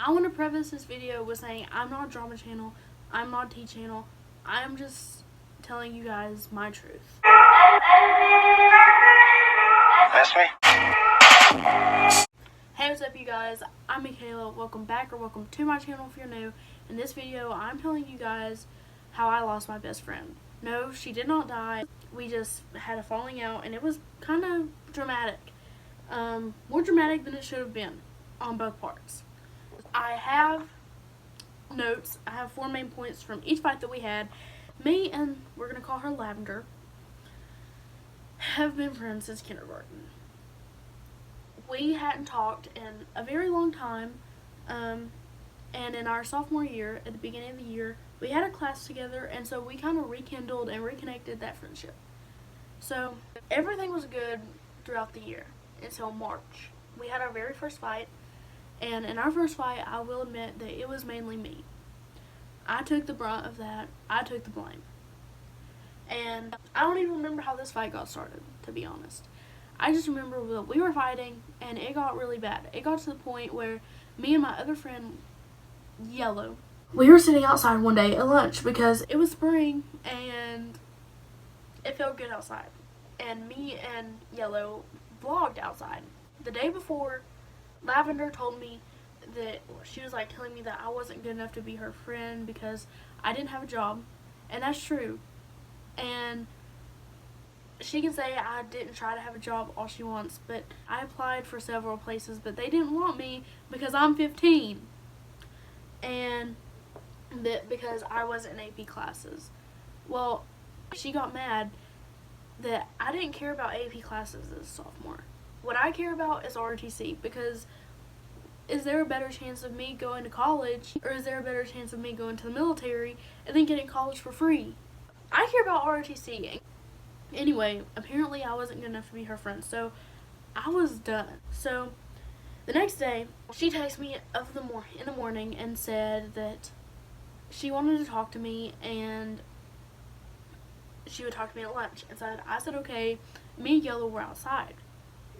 I want to preface this video with saying I'm not a drama channel, I'm not a tea channel, I'm just telling you guys my truth. That's me. Hey, what's up you guys? I'm Michaela. Welcome back or welcome to my channel if you're new. In this video, I'm telling you guys how I lost my best friend. No, she did not die. We just had a falling out and it was kind of dramatic. More dramatic than it should have been on both parts. I have notes. I have 4 main points from each fight that we had. Me and, we're going to call her Lavender, have been friends since kindergarten. We hadn't talked in a very long time, and in our sophomore year, at the beginning of the year, we had a class together, and so we kind of rekindled and reconnected that friendship. So everything was good throughout the year until March. We had our very first fight, and in our first fight, I will admit that it was mainly me. I took the brunt of that. I took the blame. And I don't even remember how this fight got started, to be honest. I just remember that we were fighting, and it got really bad. It got to the point where me and my other friend, Yellow, we were sitting outside one day at lunch because it was spring, and it felt good outside. And me and Yellow vlogged outside. The day before, Lavender told me that she was like telling me that I wasn't good enough to be her friend because I didn't have a job. And that's true. And she can say I didn't try to have a job all she wants, but I applied for several places, but they didn't want me because I'm 15. And that because I wasn't in AP classes. Well, she got mad that I didn't care about AP classes as a sophomore. What I care about is ROTC, because is there a better chance of me going to college, or is there a better chance of me going to the military and then getting college for free? I care about ROTC. Anyway, apparently I wasn't good enough to be her friend, so I was done. So the next day, she texted me in the morning and said that she wanted to talk to me and she would talk to me at lunch. And so I said, okay. Me and Yellow were outside.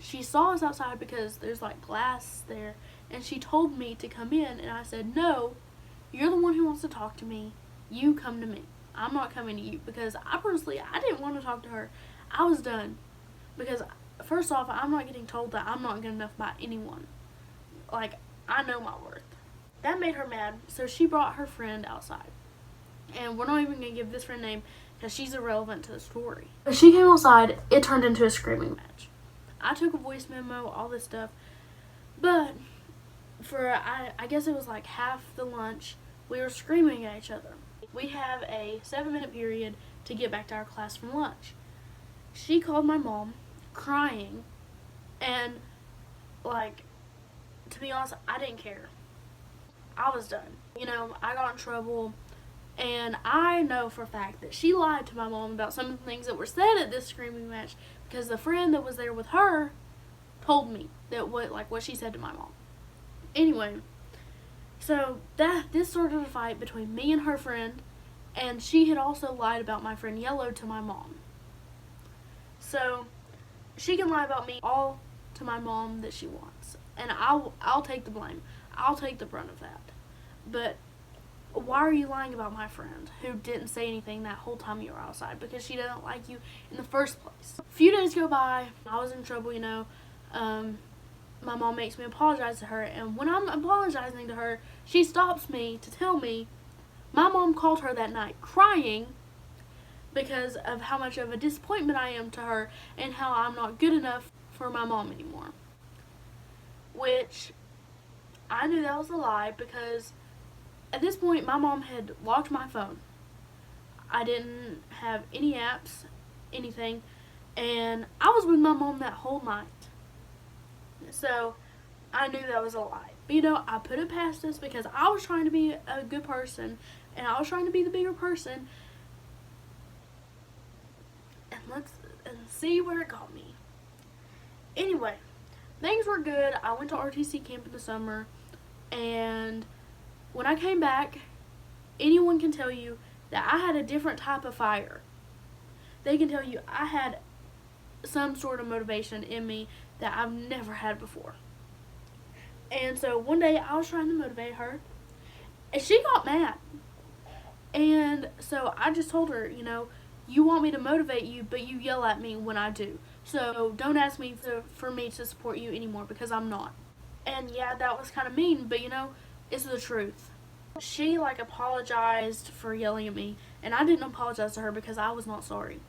She saw us outside because there's like glass there, and she told me to come in, and I said, no, you're the one who wants to talk to me. You come to me. I'm not coming to you, because I didn't want to talk to her. I was done. Because first off, I'm not getting told that I'm not good enough by anyone. Like, I know my worth. That made her mad, so she brought her friend outside. And we're not even going to give this friend name because she's irrelevant to the story. When she came outside, it turned into a screaming match. I took a voice memo, all this stuff. But for, I guess it was like half the lunch, we were screaming at each other. We have a 7-minute period to get back to our class from lunch. She called my mom, crying, and, like, to be honest, I didn't care. I was done. You know, I got in trouble, and I know for a fact that she lied to my mom about some of the things that were said at this screaming match, because the friend that was there with her told me that what she said to my mom. Anyway, so this started a fight between me and her friend, and she had also lied about my friend Yellow to my mom. So she can lie about me all to my mom that she wants, and I'll take the blame. I'll take the brunt of that. But why are you lying about my friend who didn't say anything that whole time you were outside? Because she doesn't like you in the first place. A few days go by. I was in trouble, you know. My mom makes me apologize to her, and when I'm apologizing to her, she stops me to tell me my mom called her that night crying because of how much of a disappointment I am to her and how I'm not good enough for my mom anymore. Which I knew that was a lie, because at this point my mom had locked my phone. I didn't have any apps, anything, and I was with my mom that whole night. So I knew that was a lie. But you know, I put it past us because I was trying to be a good person, and I was trying to be the bigger person. And let's see where it got me. Anyway, things were good. I went to RTC camp in the summer, and when I came back, anyone can tell you that I had a different type of fire. They can tell you I had some sort of motivation in me that I've never had before. And so one day I was trying to motivate her, and she got mad. And so I just told her, you want me to motivate you, but you yell at me when I do. So don't ask me for me to support you anymore because I'm not. And yeah, that was kind of mean, but it's the truth. She apologized for yelling at me, and I didn't apologize to her because I was not sorry.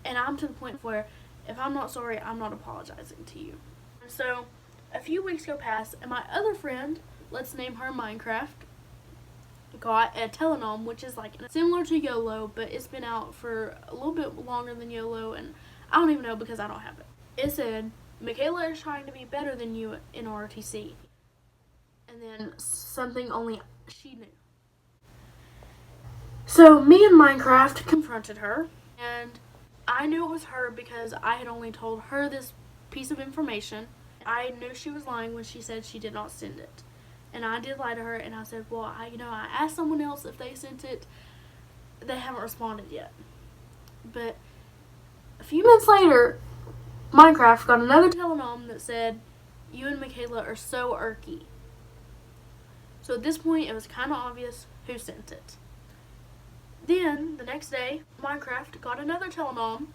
And I'm to the point where if I'm not sorry, I'm not apologizing to you. And so a few weeks go past, and my other friend, let's name her Minecraft, got a telenom, which is similar to YOLO, but it's been out for a little bit longer than YOLO, and I don't even know because I don't have it. It said, Michaela is trying to be better than you in ROTC. And then something only she knew. So me and Minecraft confronted her, and I knew it was her because I had only told her this piece of information. I knew she was lying when she said she did not send it. And I did lie to her, and I said, well, I asked someone else if they sent it. They haven't responded yet. But a few minutes later, Minecraft got another telenom that said, you and Michaela are so irky. So at this point, it was kind of obvious who sent it. Then, the next day, Minecraft got another telenom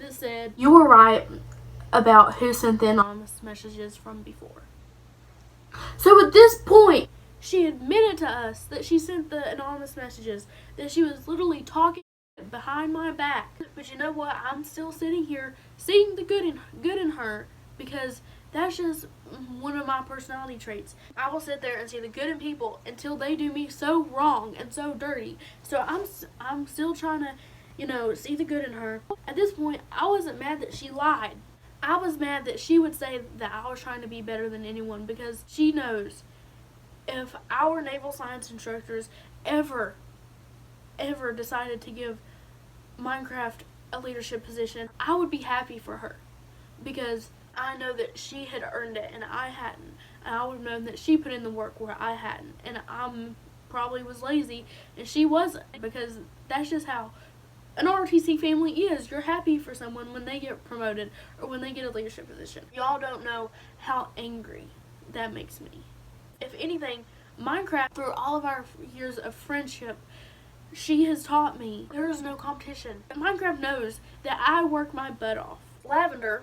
that said, you were right about who sent the anonymous messages from before. So at this point, she admitted to us that she sent the anonymous messages, that she was literally talking behind my back. But you know what? I'm still sitting here seeing the good in her because that's just one of my personality traits. I will sit there and see the good in people until they do me so wrong and so dirty. So I'm still trying to, see the good in her. At this point, I wasn't mad that she lied. I was mad that she would say that I was trying to be better than anyone because she knows if our naval science instructors ever decided to give Minecraft a leadership position, I would be happy for her because I know that she had earned it and I hadn't. And I would have known that she put in the work where I hadn't. And I probably was lazy and she wasn't because that's just how an ROTC family is. You're happy for someone when they get promoted or when they get a leadership position. Y'all don't know how angry that makes me. If anything, Minecraft, through all of our years of friendship, she has taught me there is no competition. Minecraft knows that I work my butt off. Lavender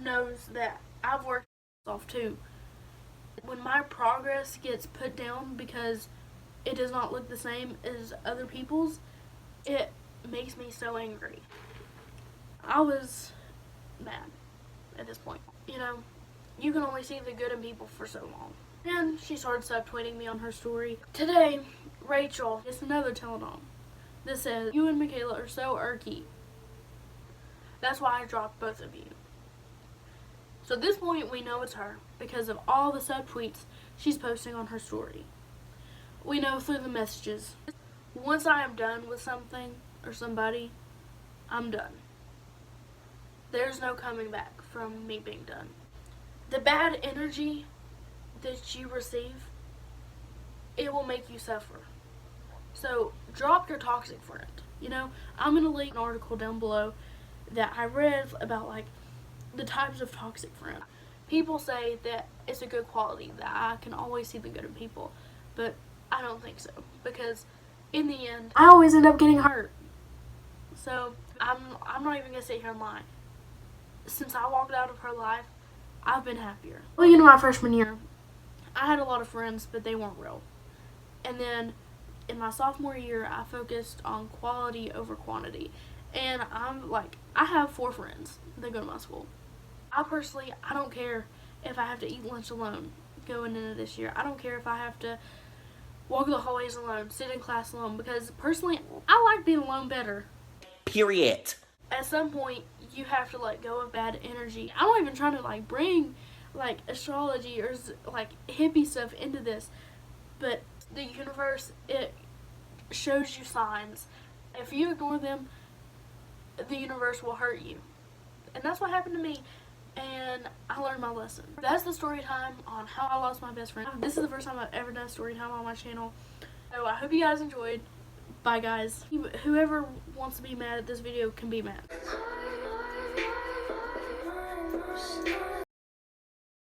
knows that I've worked off too. When my progress gets put down because it does not look the same as other people's, it makes me so angry. I was mad at this point. You can only see the good in people for so long. And she started subtweeting me on her story. Today, Rachel gets another telenom that says, you and Michaela are so irky. That's why I dropped both of you. So at this point, we know it's her because of all the subtweets she's posting on her story. We know through the messages. Once I am done with something or somebody, I'm done. There's no coming back from me being done. The bad energy that you receive, it will make you suffer. So drop your toxic friend. I'm going to link an article down below that I read about the types of toxic friends. People say that it's a good quality, that I can always see the good in people, but I don't think so because in the end, I always end up getting hurt. So I'm not even going to sit here and lie. Since I walked out of her life, I've been happier. Well, my freshman year, I had a lot of friends, but they weren't real. And then in my sophomore year, I focused on quality over quantity. And I have 4 friends that go to my school. I don't care if I have to eat lunch alone going into this year. I don't care if I have to walk the hallways alone, sit in class alone, because personally, I like being alone better. Period. At some point, you have to let go of bad energy. I'm not even trying to bring astrology or hippie stuff into this, but the universe, it shows you signs. If you ignore them, the universe will hurt you. And that's what happened to me, and I learned my lesson. That's the story time on how I lost my best friend. This is the first time I've ever done story time on my channel, so I hope you guys enjoyed. Bye guys. Whoever wants to be mad at this video can be mad.